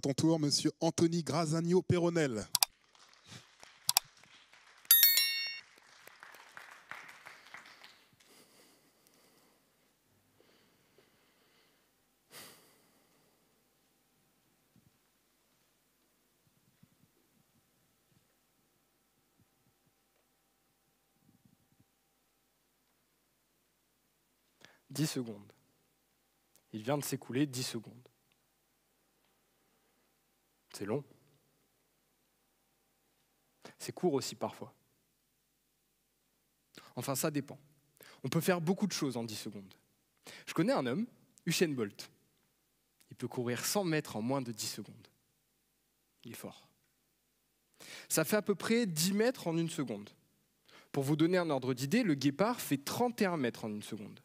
ton tour, monsieur Anthony Grazagno-Peyronel. « 10 secondes. Il vient de s'écouler 10 secondes. C'est long. C'est court aussi parfois. Enfin, ça dépend. On peut faire beaucoup de choses en 10 secondes. Je connais un homme, Usain Bolt. Il peut courir 100 mètres en moins de 10 secondes. Il est fort. Ça fait à peu près 10 mètres en une seconde. Pour vous donner un ordre d'idée, le guépard fait 31 mètres en une seconde.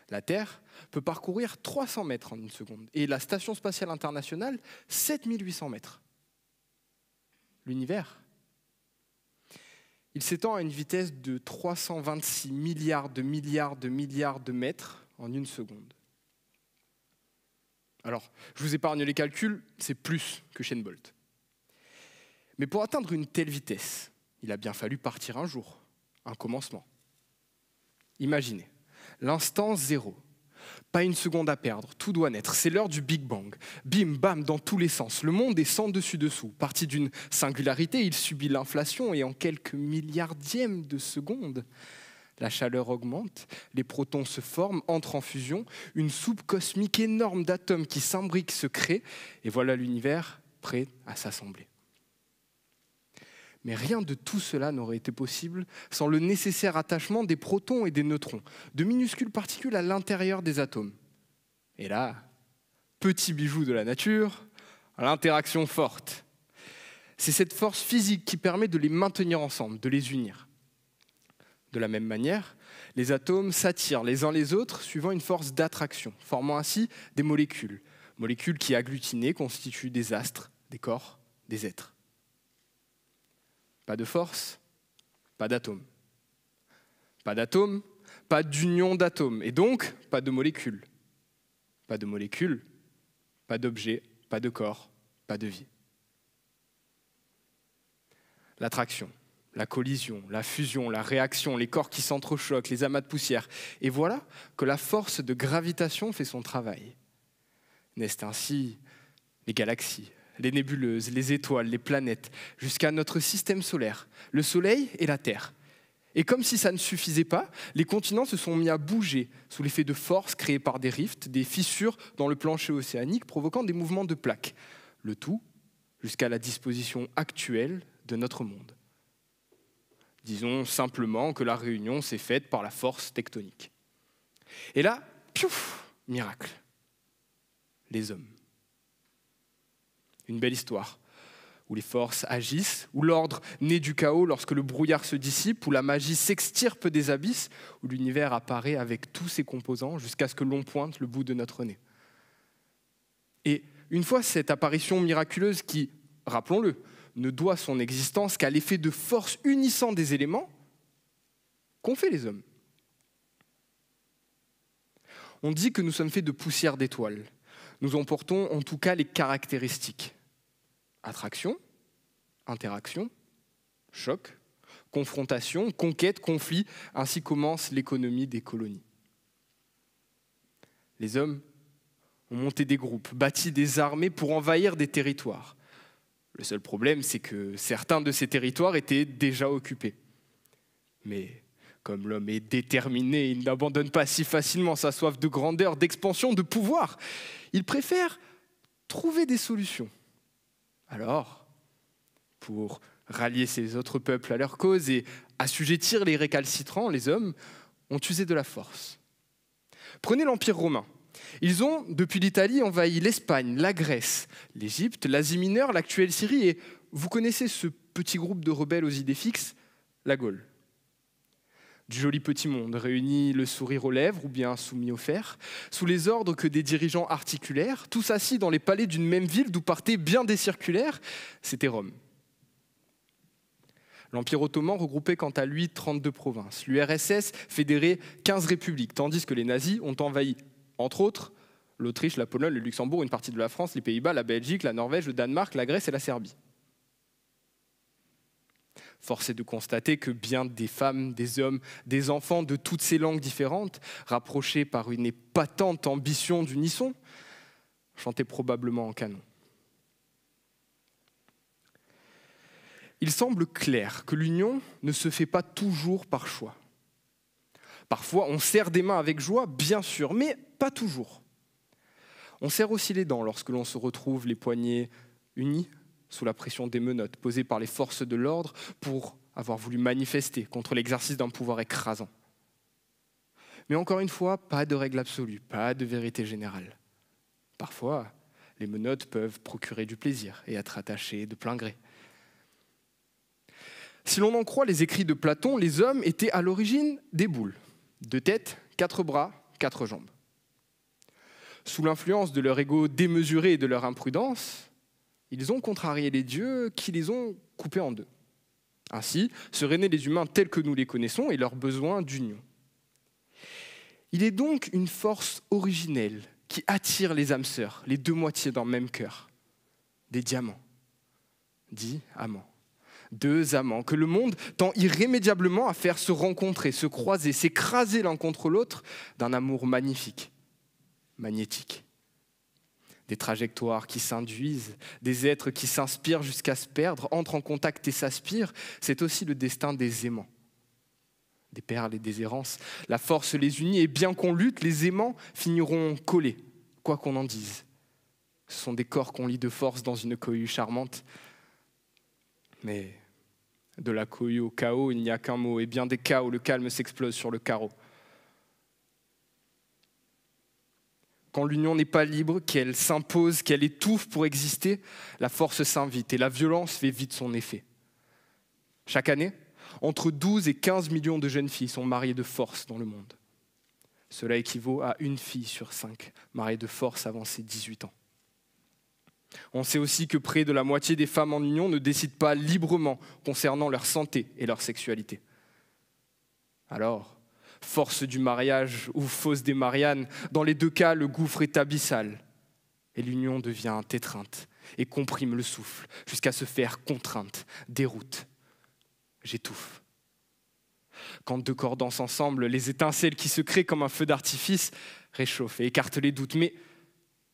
La Terre peut parcourir 300 mètres en une seconde et la Station spatiale internationale, 7800 mètres. L'univers, il s'étend à une vitesse de 326 milliards de mètres en une seconde. Alors, je vous épargne les calculs, c'est plus que Usain Bolt. Mais pour atteindre une telle vitesse, il a bien fallu partir un jour, un commencement. Imaginez. L'instant zéro. Pas une seconde à perdre, tout doit naître. C'est l'heure du Big Bang. Bim, bam, dans tous les sens. Le monde est sans dessus-dessous. Parti d'une singularité, il subit l'inflation et en quelques milliardièmes de secondes, la chaleur augmente, les protons se forment, entrent en fusion, une soupe cosmique énorme d'atomes qui s'imbriquent se crée, et voilà l'univers prêt à s'assembler. Mais rien de tout cela n'aurait été possible sans le nécessaire attachement des protons et des neutrons, de minuscules particules à l'intérieur des atomes. Et là, petit bijou de la nature, l'interaction forte. C'est cette force physique qui permet de les maintenir ensemble, de les unir. De la même manière, les atomes s'attirent les uns les autres suivant une force d'attraction, formant ainsi des molécules. Molécules qui, agglutinées, constituent des astres, des corps, des êtres. Pas de force, pas d'atomes. Pas d'atomes, pas d'union d'atomes. Et donc, pas de molécules. Pas de molécules, pas d'objets, pas de corps, pas de vie. L'attraction, la collision, la fusion, la réaction, les corps qui s'entrechoquent, les amas de poussière. Et voilà que la force de gravitation fait son travail. Naissent ainsi les galaxies, les nébuleuses, les étoiles, les planètes, jusqu'à notre système solaire, le Soleil et la Terre. Et comme si ça ne suffisait pas, les continents se sont mis à bouger sous l'effet de forces créées par des rifts, des fissures dans le plancher océanique, provoquant des mouvements de plaques. Le tout jusqu'à la disposition actuelle de notre monde. Disons simplement que la réunion s'est faite par la force tectonique. Et là, piouf, miracle. Les hommes. Une belle histoire, où les forces agissent, où l'ordre naît du chaos lorsque le brouillard se dissipe, où la magie s'extirpe des abysses, où l'univers apparaît avec tous ses composants jusqu'à ce que l'on pointe le bout de notre nez. Et une fois cette apparition miraculeuse qui, rappelons-le, ne doit son existence qu'à l'effet de force unissant des éléments, qu'ont fait les hommes? On dit que nous sommes faits de poussière d'étoiles. Nous en portons en tout cas les caractéristiques. Attraction, interaction, choc, confrontation, conquête, conflit, ainsi commence l'économie des colonies. Les hommes ont monté des groupes, bâti des armées pour envahir des territoires. Le seul problème, c'est que certains de ces territoires étaient déjà occupés. Mais comme l'homme est déterminé, il n'abandonne pas si facilement sa soif de grandeur, d'expansion, de pouvoir. Il préfère trouver des solutions. Alors, pour rallier ces autres peuples à leur cause et assujettir les récalcitrants, les hommes ont usé de la force. Prenez l'Empire romain. Ils ont, depuis l'Italie, envahi l'Espagne, la Grèce, l'Égypte, l'Asie mineure, l'actuelle Syrie et vous connaissez ce petit groupe de rebelles aux idées fixes, la Gaule. Du joli petit monde, réuni le sourire aux lèvres ou bien soumis au fer, sous les ordres que des dirigeants articulaires, tous assis dans les palais d'une même ville d'où partaient bien des circulaires, c'était Rome. L'Empire ottoman regroupait quant à lui 32 provinces. L'URSS fédérait 15 républiques, tandis que les nazis ont envahi, entre autres, l'Autriche, la Pologne, le Luxembourg, une partie de la France, les Pays-Bas, la Belgique, la Norvège, le Danemark, la Grèce et la Serbie. Force est de constater que bien des femmes, des hommes, des enfants de toutes ces langues différentes, rapprochés par une épatante ambition d'unisson, chantaient probablement en canon. Il semble clair que l'union ne se fait pas toujours par choix. Parfois, on serre des mains avec joie, bien sûr, mais pas toujours. On serre aussi les dents lorsque l'on se retrouve les poignets unis sous la pression des menottes posées par les forces de l'ordre pour avoir voulu manifester contre l'exercice d'un pouvoir écrasant. Mais encore une fois, pas de règle absolue, pas de vérité générale. Parfois, les menottes peuvent procurer du plaisir et être attachées de plein gré. Si l'on en croit les écrits de Platon, les hommes étaient à l'origine des boules. 2 têtes, 4 bras, 4 jambes. Sous l'influence de leur ego démesuré et de leur imprudence, ils ont contrarié les dieux qui les ont coupés en 2. Ainsi seraient nés les humains tels que nous les connaissons et leur besoin d'union. Il est donc une force originelle qui attire les âmes sœurs, les 2 moitiés d'un même cœur, des diamants, dits amants. 2 amants que le monde tend irrémédiablement à faire se rencontrer, se croiser, s'écraser l'un contre l'autre d'un amour magnifique, magnétique. Des trajectoires qui s'induisent, des êtres qui s'inspirent jusqu'à se perdre, entrent en contact et s'aspirent, c'est aussi le destin des aimants. Des perles et des errances, la force les unit et bien qu'on lutte, les aimants finiront collés, quoi qu'on en dise. Ce sont des corps qu'on lie de force dans une cohue charmante. Mais de la cohue au chaos, il n'y a qu'un mot, et bien des cas où le calme s'explose sur le carreau. Quand l'union n'est pas libre, qu'elle s'impose, qu'elle étouffe pour exister, la force s'invite et la violence fait vite son effet. Chaque année, entre 12 et 15 millions de jeunes filles sont mariées de force dans le monde. Cela équivaut à 1 fille sur 5 mariée de force avant ses 18 ans. On sait aussi que près de la moitié des femmes en union ne décident pas librement concernant leur santé et leur sexualité. Alors, force du mariage ou fausse des Mariannes, dans les 2 cas, le gouffre est abyssal et l'union devient étreinte et comprime le souffle jusqu'à se faire contrainte, déroute. J'étouffe. Quand 2 corps dansent ensemble, les étincelles qui se créent comme un feu d'artifice réchauffent et écartent les doutes, mais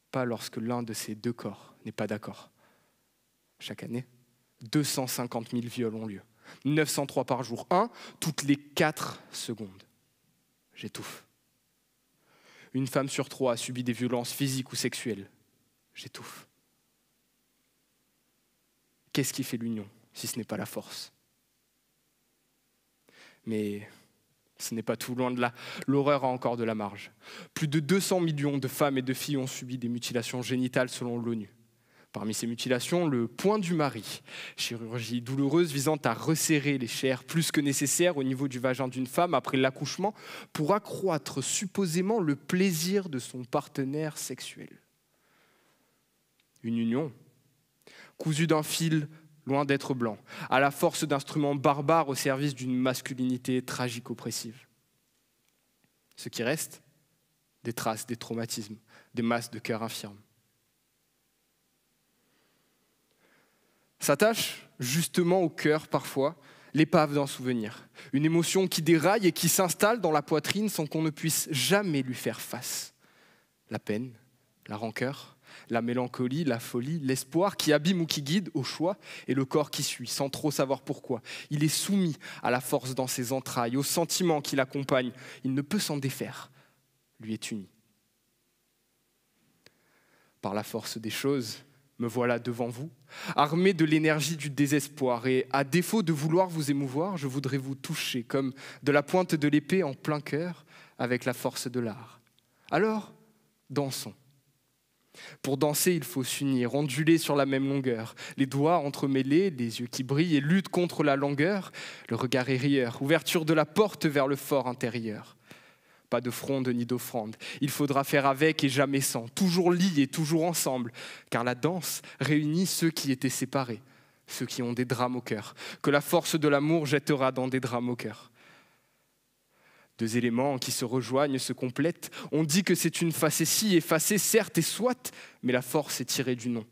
pas lorsque l'un de ces 2 corps n'est pas d'accord. Chaque année, 250 000 viols ont lieu, 903 par jour, 1 toutes les 4 secondes. J'étouffe. Une femme sur 3 a subi des violences physiques ou sexuelles. J'étouffe. Qu'est-ce qui fait l'union, si ce n'est pas la force ? Mais ce n'est pas tout, loin de là. L'horreur a encore de la marge. Plus de 200 millions de femmes et de filles ont subi des mutilations génitales selon l'ONU. Parmi ces mutilations, le point du mari, chirurgie douloureuse visant à resserrer les chairs plus que nécessaire au niveau du vagin d'une femme après l'accouchement pour accroître supposément le plaisir de son partenaire sexuel. Une union cousue d'un fil loin d'être blanc, à la force d'instruments barbares au service d'une masculinité tragique-oppressive. Ce qui reste, des traces, des traumatismes, des masses de cœurs infirmes. S'attache justement au cœur parfois l'épave d'un souvenir, une émotion qui déraille et qui s'installe dans la poitrine sans qu'on ne puisse jamais lui faire face. La peine, la rancœur, la mélancolie, la folie, l'espoir qui abîme ou qui guide au choix et le corps qui suit sans trop savoir pourquoi. Il est soumis à la force dans ses entrailles, aux sentiments qui l'accompagnent. Il ne peut s'en défaire, lui est uni. Par la force des choses, me voilà devant vous, armé de l'énergie du désespoir et à défaut de vouloir vous émouvoir, je voudrais vous toucher comme de la pointe de l'épée en plein cœur avec la force de l'art. Alors, dansons. Pour danser, il faut s'unir, onduler sur la même longueur, les doigts entremêlés, les yeux qui brillent et luttent contre la langueur, le regard est rieur, ouverture de la porte vers le fort intérieur. Pas de fronde ni d'offrande, il faudra faire avec et jamais sans, toujours liés, toujours ensemble, car la danse réunit ceux qui étaient séparés, ceux qui ont des drames au cœur, que la force de l'amour jettera dans des drames au cœur. Deux éléments qui se rejoignent, se complètent. On dit que c'est une facétie, effacée certes et soit, mais la force est tirée du nom.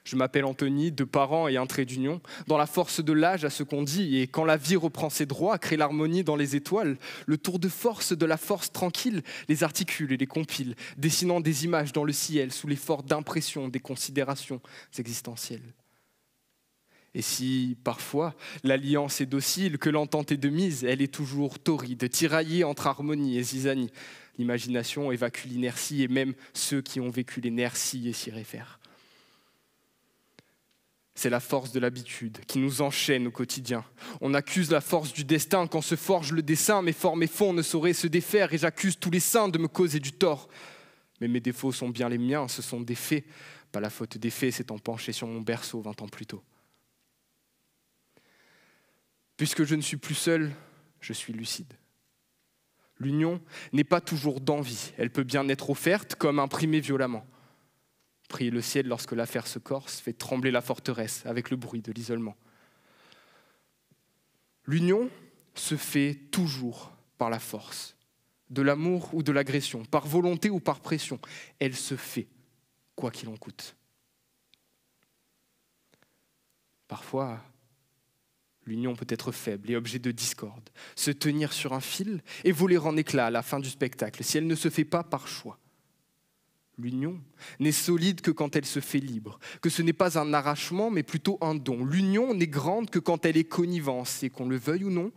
Je m'appelle Anthony, 2 parents et un trait d'union. Dans la force de l'âge à ce qu'on dit, et quand la vie reprend ses droits, crée l'harmonie dans les étoiles, le tour de force de la force tranquille les articule et les compile, dessinant des images dans le ciel sous l'effort d'impression des considérations existentielles. Et si, parfois, l'alliance est docile, que l'entente est de mise, elle est toujours torride, tiraillée entre harmonie et zizanie. L'imagination évacue l'inertie et même ceux qui ont vécu l'inertie et s'y réfèrent. C'est la force de l'habitude qui nous enchaîne au quotidien. On accuse la force du destin quand se forge le dessin. Mes formes et fonds ne sauraient se défaire et j'accuse tous les saints de me causer du tort. Mais mes défauts sont bien les miens, ce sont des faits. Pas la faute des faits s'étant penché sur mon berceau 20 ans plus tôt. Puisque je ne suis plus seul, je suis lucide. L'union n'est pas toujours d'envie. Elle peut bien être offerte comme imprimée violemment. Prier le ciel lorsque l'affaire se corse fait trembler la forteresse avec le bruit de l'isolement. L'union se fait toujours par la force, de l'amour ou de l'agression, par volonté ou par pression. Elle se fait, quoi qu'il en coûte. Parfois, l'union peut être faible et objet de discorde, se tenir sur un fil et voler en éclats à la fin du spectacle, si elle ne se fait pas par choix. L'union n'est solide que quand elle se fait libre, que ce n'est pas un arrachement, mais plutôt un don. L'union n'est grande que quand elle est connivence, et qu'on le veuille ou non,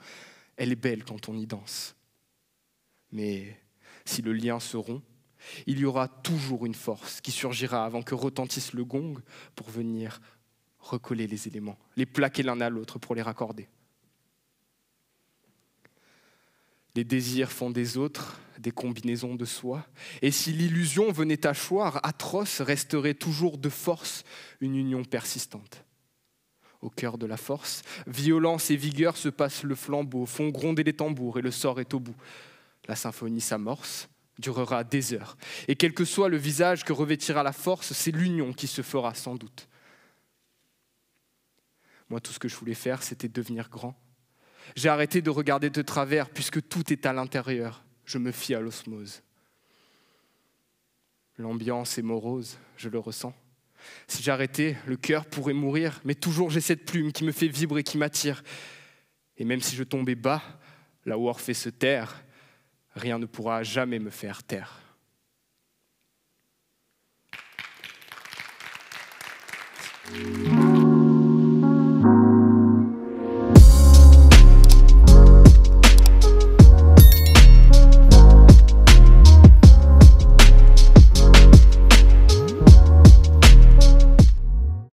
elle est belle quand on y danse. Mais si le lien se rompt, il y aura toujours une force qui surgira avant que retentisse le gong pour venir recoller les éléments, les plaquer l'un à l'autre pour les raccorder. Les désirs font des autres, des combinaisons de soi. Et si l'illusion venait à choir, atroce, resterait toujours de force une union persistante. Au cœur de la force, violence et vigueur se passent le flambeau, font gronder les tambours et le sort est au bout. La symphonie s'amorce, durera des heures. Et quel que soit le visage que revêtira la force, c'est l'union qui se fera sans doute. Moi, tout ce que je voulais faire, c'était devenir grand. J'ai arrêté de regarder de travers puisque tout est à l'intérieur. Je me fie à l'osmose. L'ambiance est morose, je le ressens. Si j'arrêtais, le cœur pourrait mourir, mais toujours j'ai cette plume qui me fait vibrer, qui m'attire. Et même si je tombais bas, là où Orphée se terre, rien ne pourra jamais me faire taire. Merci.